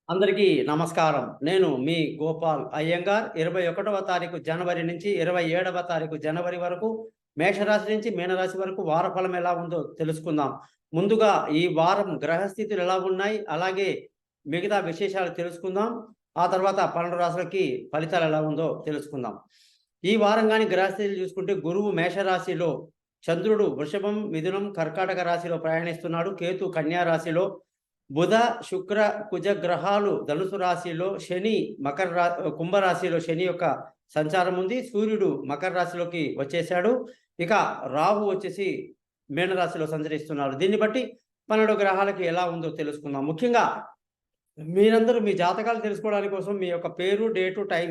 అందరికీ నమస్కారం. నేను మీ గోపాల్ అయ్యంగార్. 21వ తారీఖు జనవరి నుంచి 27వ తారీఖు జనవరి వరకు మేషరాశి నుంచి మీనరాశి వరకు వారఫలం ఎలా ఉందో తెలుసుకుందాం. ముందుగా ఈ వారం గ్రహస్థితులు ఎలా ఉన్నాయి, అలాగే మిగతా విశేషాలు తెలుసుకుందాం. ఆ తర్వాత 12 రాశులకి ఫలితాలు ఎలా ఉందో తెలుసుకుందాం. ఈ వారం గాని గ్రహస్థితులు చూసుకుంటే గురువు మేషరాశిలో, చంద్రుడు వృషభం, మిథునం, కర్కాటక రాశిలో ప్రయాణిస్తున్నాడు. కేతు కన్యా రాశిలో, బుధ, శుక్ర, కుజ గ్రహాలు ధనుసు రాశిలో, శని కుంభరాశిలో శని యొక్క సంచారం ఉంది. సూర్యుడు మకర రాశిలోకి వచ్చేసాడు. ఇక రాహు వచ్చేసి మీనరాశిలో సంచరిస్తున్నాడు. దీన్ని బట్టి 12 గ్రహాలకి ఎలా ఉందో తెలుసుకుందాం. ముఖ్యంగా మీరందరూ మీ జాతకాలు తెలుసుకోవడానికి కోసం మీ యొక్క పేరు, డేటు, టైం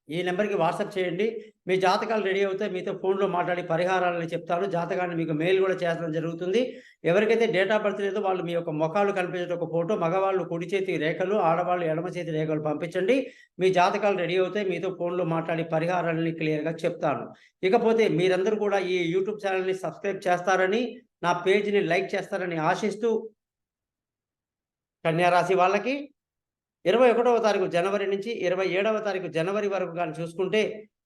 ఈ నెంబర్‌కి వాట్సాప్ చేయండి. మీ జాతకాలు రెడీ అవుతే మీతో ఫోన్‌లో మాట్లాడి పరిహారాలని చెప్తాను. జాతకాన్ని మీకు మెయిల్ గూడా చేస్తడం జరుగుతుంది. ఎవరికైతే డేట్ ఆఫ్ బర్త్ లేదో వాళ్ళు మీ యొక్క మొఖాలు కనిపించేట ఒక ఫోటో, మగవాళ్ళు కుడి చేతి రేఖలు, ఆడవాళ్ళు ఎడమ చేతి రేఖలు పంపించండి. మీ జాతకాలు రెడీ అవుతాయి. మీతో ఫోన్‌లో మాట్లాడి పరిహారాలని క్లియర్‌గా చెప్తాను. ఇకపోతే మీరందరూ కూడా ఈ యూట్యూబ్ ఛానెల్‌ని సబ్స్క్రైబ్ చేస్తారని, నా పేజ్‌ని లైక్ చేస్తారని ఆశిస్తూ, కన్యా రాశి వాళ్ళకి 21వ తారీఖు జనవరి నుంచి 27వ తారీఖు జనవరి వరకు గాని చూసుకుంటే,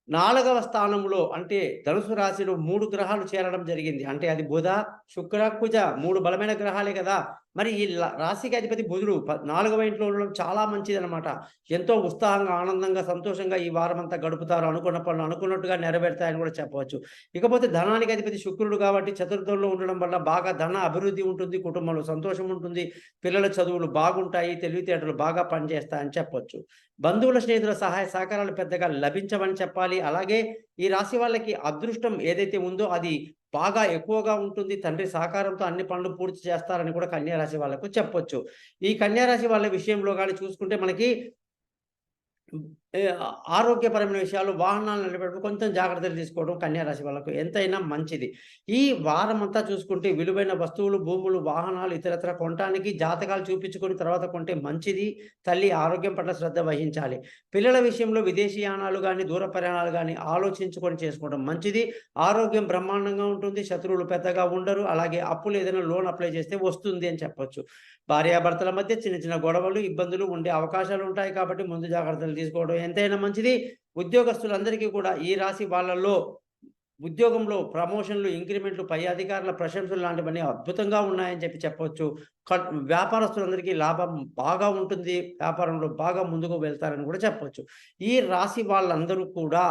4వ స్థానంలో అంటే ధనుసు రాశిలో 3 గ్రహాలు చేరడం జరిగింది. అంటే అది బుధ, శుక్ర, కుజ 3 బలమైన గ్రహాలే కదా! మరి ఈ రాశికి అధిపతి బుధుడు 4వ ఇంట్లో ఉండడం చాలా మంచిదనమాట. ఎంతో ఉత్సాహంగా, ఆనందంగా, సంతోషంగా ఈ వారమంతా గడుపుతారు. అనుకున్న పనులు అనుకున్నట్టుగా నెరవేరుతాయని కూడా చెప్పవచ్చు. ఇకపోతే ధనానికి అధిపతి శుక్రుడు కాబట్టి చతుర్థంలో ఉండడం వల్ల బాగా ధన అభివృద్ధి ఉంటుంది. కుటుంబంలో సంతోషం ఉంటుంది. పిల్లల చదువులు బాగుంటాయి. తెలివితేటలు బాగా పనిచేస్తాయని చెప్పొచ్చు. బంధువుల, స్నేహితుల సహాయ సహకారాలు పెద్దగా లభించవని చెప్పాలి. అలాగే ఈ రాశి వాళ్ళకి అదృష్టం ఏదైతే ఉందో అది బాగా ఎక్కువగా ఉంటుంది. తండ్రి సహకారంతో అన్ని పనులు పూర్తి చేస్తారని కూడా కన్యా రాశి వాళ్ళకు చెప్పొచ్చు. ఈ కన్యా రాశి వాళ్ళ విషయంలో గాని చూసుకుంటే మనకి ఏ ఆరోగ్యపరమైన విషయాలు, వాహనాలు నడిపేటప్పుడు కొంచెం జాగ్రత్తలు తీసుకోవడం కన్యా రాశి వాళ్ళకు ఎంతైనా మంచిది. ఈ వారమంతా చూసుకుంటే విలువైన వస్తువులు, భూములు, వాహనాలు ఇతరత్రా కొనటానికి జాతకాలు చూపించుకొని తర్వాత కొంటే మంచిది. తల్లి ఆరోగ్యం పట్ల శ్రద్ధ వహించాలి. పిల్లల విషయంలో విదేశీయానాలు గాని, దూర ప్రయాణాలు గాని ఆలోచించుకొని చేసుకోవడం మంచిది. ఆరోగ్యం బ్రహ్మాండంగా ఉంటుంది. శత్రువులు పెద్దగా ఉండరు. అలాగే అప్పులు ఏదైనా లోన్ అప్లై చేస్తే వస్తుంది అని చెప్పొచ్చు. భార్యాభర్తల మధ్య చిన్న చిన్న గొడవలు, ఇబ్బందులు ఉండే అవకాశాలు ఉంటాయి కాబట్టి ముందు జాగ్రత్తలు తీసుకోవడం ఎంతైనా మంచిది. ఉద్యోగస్తులందరికీ కూడా ఈ రాశి వాళ్ళలో ఉద్యోగంలో ప్రమోషన్‌లు, ఇంక్రిమెంట్‌లు, పై అధికారుల ప్రశంసలు లాంటివన్నీ అద్భుతంగా ఉన్నాయని చెప్పొచ్చు. వ్యాపారస్తులందరికీ లాభం బాగా ఉంటుంది. వ్యాపారంలో బాగా ముందుకు వెళ్తారని కూడా చెప్పొచ్చు. ఈ రాశి వాళ్ళందరూ కూడా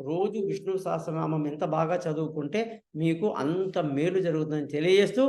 రోజు విష్ణు సహస్రనామం ఎంత బాగా చదువుకుంటే మీకు అంత మేలు జరుగుతుందని తెలియజేస్తూ